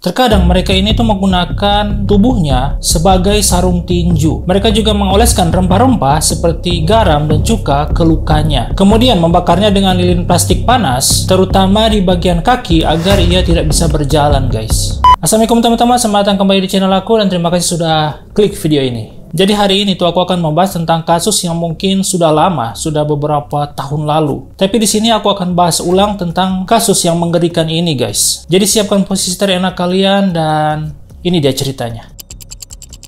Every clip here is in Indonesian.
Terkadang mereka ini tuh menggunakan tubuhnya sebagai sarung tinju. Mereka juga mengoleskan rempah-rempah seperti garam dan cuka ke lukanya. Kemudian membakarnya dengan lilin plastik panas, terutama di bagian kaki agar ia tidak bisa berjalan, guys. Assalamualaikum teman-teman, selamat datang kembali di channel aku dan terima kasih sudah klik video ini. Jadi hari ini tuh aku akan membahas tentang kasus yang mungkin sudah lama, sudah beberapa tahun lalu. Tapi di sini aku akan bahas ulang tentang kasus yang mengerikan ini, guys. Jadi siapkan posisi terenak kalian dan ini dia ceritanya.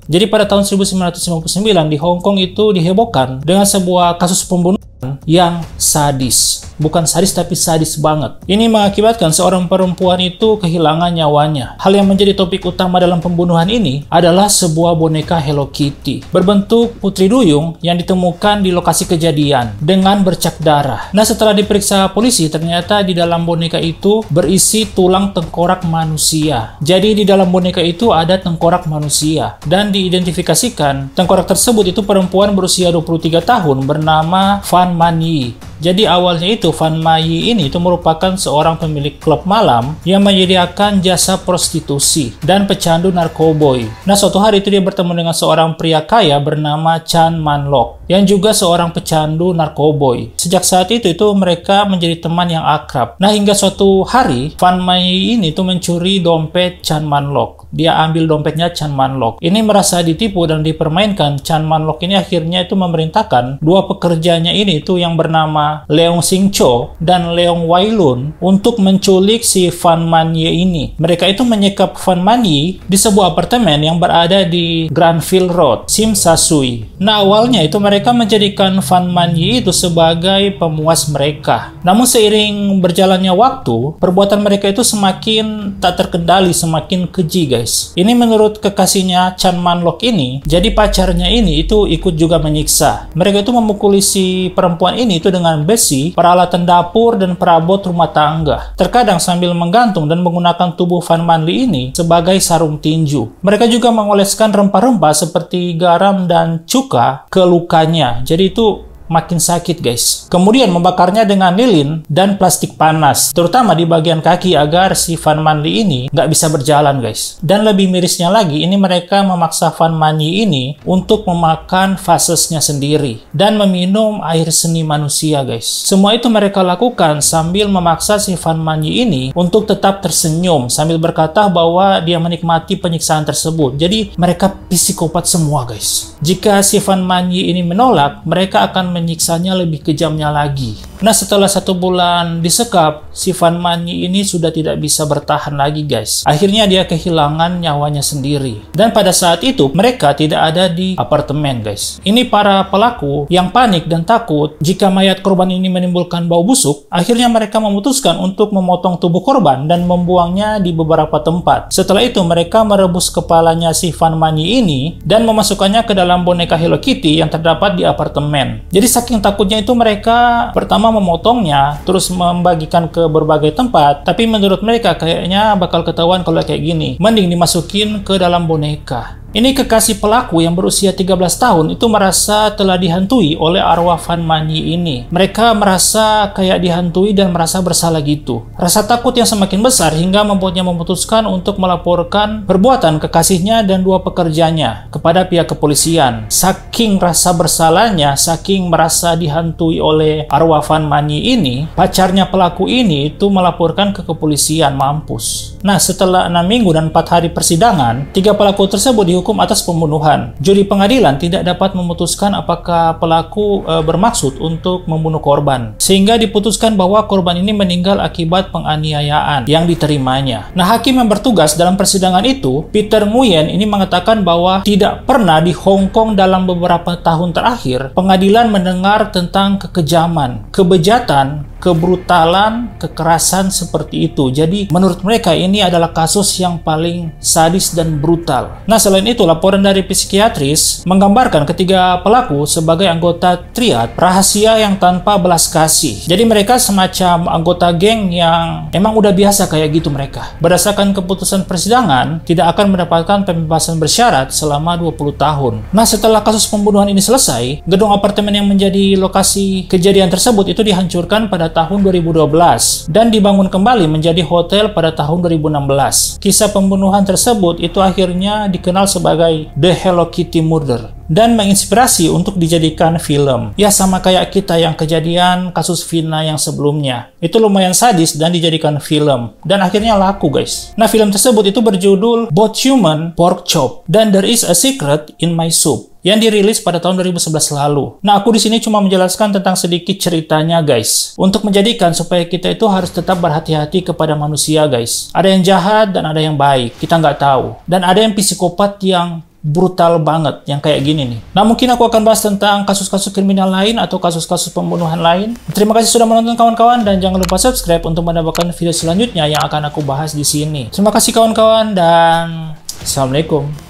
Jadi pada tahun 1999 di Hong Kong itu dihebohkan dengan sebuah kasus pembunuhan yang sadis. Bukan sadis tapi sadis banget. Ini mengakibatkan seorang perempuan itu kehilangan nyawanya. Hal yang menjadi topik utama dalam pembunuhan ini adalah sebuah boneka Hello Kitty berbentuk putri duyung yang ditemukan di lokasi kejadian dengan bercak darah. Nah, setelah diperiksa polisi, ternyata di dalam boneka itu berisi tulang tengkorak manusia. Jadi di dalam boneka itu ada tengkorak manusia dan diidentifikasikan tengkorak tersebut itu perempuan berusia 23 tahun bernama Fan Man Yi. Jadi awalnya itu Fan Man Yi ini itu merupakan seorang pemilik klub malam yang menyediakan jasa prostitusi dan pecandu narkoboy. Nah, suatu hari itu dia bertemu dengan seorang pria kaya bernama Chan Man Lok yang juga seorang pecandu narkoboy. Sejak saat itu mereka menjadi teman yang akrab. Nah, hingga suatu hari Fan Man Yi ini tuh mencuri dompet Chan Man Lok. Dia ambil dompetnya Chan Man Lok. Ini merasa ditipu dan dipermainkan. Chan Man Lok ini akhirnya itu memerintahkan dua pekerjanya ini itu yang bernama Leong Sing Cho dan Leong Wai Lun untuk menculik si Fan Man Yi ini. Mereka itu menyekap Fan Man Yi di sebuah apartemen yang berada di Granville Road, Tsim Sha Tsui. Nah, awalnya itu mereka menjadikan Fan Man Yi itu sebagai pemuas mereka. Namun seiring berjalannya waktu, perbuatan mereka itu semakin tak terkendali, semakin keji, guys. Ini menurut kekasihnya Chan Man Lok ini, jadi pacarnya ini itu ikut juga menyiksa. Mereka itu memukuli si perempuan ini itu dengan besi, peralatan dapur, dan perabot rumah tangga. Terkadang sambil menggantung dan menggunakan tubuh Fan Man Yi ini sebagai sarung tinju. Mereka juga mengoleskan rempah-rempah seperti garam dan cuka ke lukanya. Jadi itu makin sakit, guys. Kemudian membakarnya dengan lilin dan plastik panas, terutama di bagian kaki agar si Fan Man Yi ini nggak bisa berjalan, guys. Dan lebih mirisnya lagi, ini mereka memaksa Fan Man Yi ini untuk memakan fasesnya sendiri dan meminum air seni manusia, guys. Semua itu mereka lakukan sambil memaksa si Fan Man Yi ini untuk tetap tersenyum sambil berkata bahwa dia menikmati penyiksaan tersebut. Jadi mereka psikopat semua, guys. Jika si Fan Man Yi ini menolak, mereka akan menyiksanya lebih kejamnya lagi. Nah, setelah 1 bulan disekap, si Fan Man Yi ini sudah tidak bisa bertahan lagi, guys. Akhirnya dia kehilangan nyawanya sendiri. Dan pada saat itu, mereka tidak ada di apartemen, guys. Ini para pelaku yang panik dan takut jika mayat korban ini menimbulkan bau busuk, akhirnya mereka memutuskan untuk memotong tubuh korban dan membuangnya di beberapa tempat. Setelah itu, mereka merebus kepalanya si Fan Man Yi ini dan memasukkannya ke dalam boneka Hello Kitty yang terdapat di apartemen. Jadi saking takutnya itu mereka pertama memotongnya, terus membagikan ke berbagai tempat, tapi menurut mereka kayaknya bakal ketahuan kalau kayak gini. Mending dimasukin ke dalam boneka. Ini kekasih pelaku yang berusia 13 tahun itu merasa telah dihantui oleh arwah Fan Man Yi ini. Mereka merasa kayak dihantui dan merasa bersalah gitu. Rasa takut yang semakin besar hingga membuatnya memutuskan untuk melaporkan perbuatan kekasihnya dan dua pekerjanya kepada pihak kepolisian. Saking rasa bersalahnya, saking merasa dihantui oleh arwah Fan Man Yi ini, pacarnya pelaku ini itu melaporkan ke kepolisian. Mampus. Nah, setelah 6 minggu dan 4 hari persidangan, 3 pelaku tersebut dihukum atas pembunuhan. Juri pengadilan tidak dapat memutuskan apakah pelaku bermaksud untuk membunuh korban, sehingga diputuskan bahwa korban ini meninggal akibat penganiayaan yang diterimanya. Nah, hakim yang bertugas dalam persidangan itu, Peter Nguyen, ini mengatakan bahwa tidak pernah di Hong Kong dalam beberapa tahun terakhir pengadilan mendengar tentang kekejaman, kebejatan, kebrutalan, kekerasan seperti itu. Jadi menurut mereka ini adalah kasus yang paling sadis dan brutal. Nah, selain itu laporan dari psikiatris menggambarkan ketiga pelaku sebagai anggota triad rahasia yang tanpa belas kasih. Jadi mereka semacam anggota geng yang emang udah biasa kayak gitu mereka. Berdasarkan keputusan persidangan, tidak akan mendapatkan pembebasan bersyarat selama 20 tahun. Nah, setelah kasus pembunuhan ini selesai, gedung apartemen yang menjadi lokasi kejadian tersebut itu dihancurkan pada tahun 2012 dan dibangun kembali menjadi hotel pada tahun 2016. Kisah pembunuhan tersebut itu akhirnya dikenal sebagai The Hello Kitty Murder dan menginspirasi untuk dijadikan film. Ya, sama kayak kita yang kejadian kasus Vina yang sebelumnya. Itu lumayan sadis dan dijadikan film. Dan akhirnya laku, guys. Nah, film tersebut itu berjudul Both Human, Pork Chop dan There Is a Secret in My Soup yang dirilis pada tahun 2011 lalu. Nah, aku di sini cuma menjelaskan tentang sedikit ceritanya, guys. Untuk menjadikan supaya kita itu harus tetap berhati-hati kepada manusia, guys. Ada yang jahat dan ada yang baik. Kita nggak tahu. Dan ada yang psikopat yang brutal banget, yang kayak gini nih. Nah, mungkin aku akan bahas tentang kasus-kasus kriminal lain atau kasus-kasus pembunuhan lain. Terima kasih sudah menonton kawan-kawan dan jangan lupa subscribe untuk mendapatkan video selanjutnya yang akan aku bahas di sini. Terima kasih kawan-kawan dan Assalamualaikum.